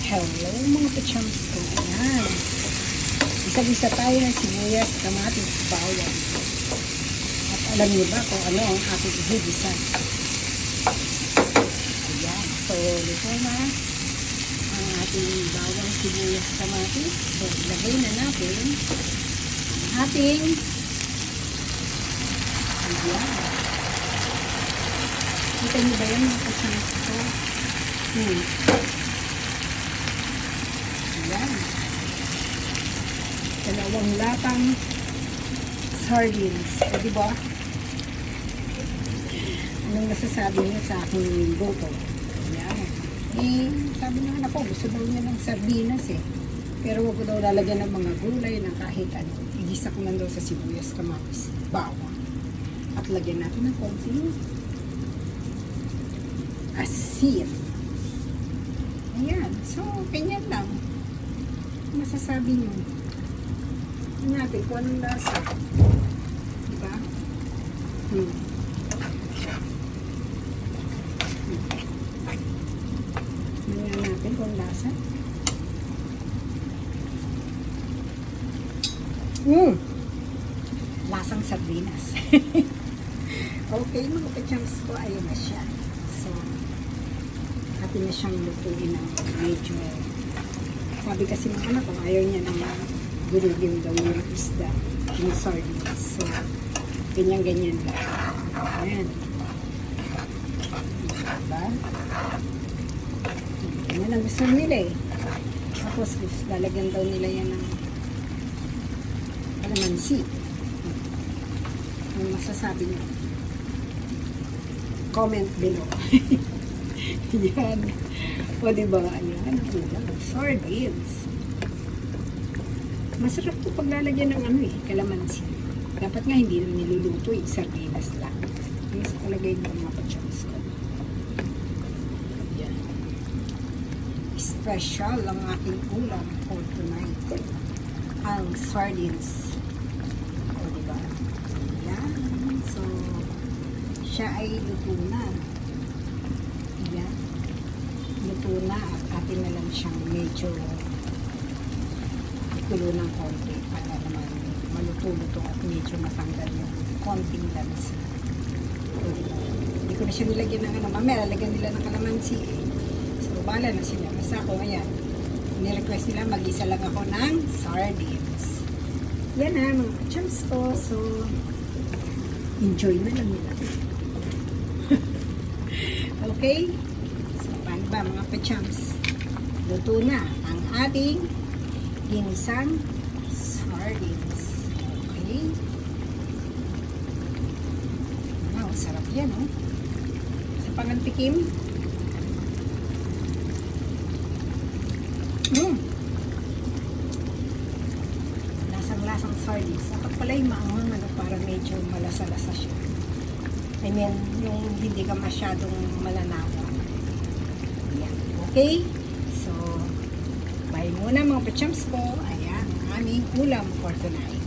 Hello mga pachams ko. Ayan. Isa-isa tayo ng sibuyas, kamatis, bawang. At alam niyo ba kung ano ang ating igigisa? Ayan. So, luto na ang ating bawang, sibuyas, kamatis. So, ilagay na natin ang ating ayan. Kita niyo ba yan mga pachams ko? Ayan. Dalawang latang sardines. O, diba? Anong masasabi niyo sa aking goto? Ayan. Eh, sabi naman ako, gusto daw niya ng sardinas eh. Pero wag ko daw lalagyan ng mga gulay na kahit ano. Igisa ko lang daw sa sibuyas, kamatis, bawang. At lagyan natin ng konting asin. Ayan. So, ganyan lang. Masasabi nyo natin kung anong lasa, diba? Tingnan natin kung lasa. Lasang sardinas. Okay, mga kachams ko, ayun na siya. So, atin na siyang lutuin ng medyo. Sabi kasi ng anak ko, ayaw niya ng gulugin daw yung isda, yung sardines. So, ganyan-ganyan lang. Ayan. Diba? Yan ang gusto nila eh. Tapos, lalagyan daw nila yan ng kalamansi. Ano masasabi niyo? Comment below. Yan. O diba, ayan, sardines. Masarap po paglalagyan ng ano eh, kalamansi. Dapat nga hindi na niluluto eh, sardinas lang. Mas palagay mo mga pachams ko. Ayan. Special ang ating ulam for tonight. Ang sardines. O diba? Ayan. So, siya ay luto na. Ayan. Luto na at atin na lang siyang medyo itulo ng konti para naman maluto-luto at medyo matanggal yung konting lansa. Hindi ko na siya nilagyan ng ano. Mamaya lalagyan nila ng kalamansi eh. So, bala na sila. Basta ako, ayan. Nirequest nila mag-isa lang ako ng sardines. Yan na mga chums ko. So, enjoy na lang nila. Okay? So, paano ba mga pachams? Luto na ang ating ginisang sardines. Okay? Wow, sarap yan, oh. Sa pangantikim. Lasang-lasang sardines. Dapat pala yung maangang ano, para medyo malasa-lasa siya. I mean, yung hindi ka masyadong malanawa. Ayan. Okay? So, bye muna mga pachams ko. Ayan, ang aming ulam for tonight.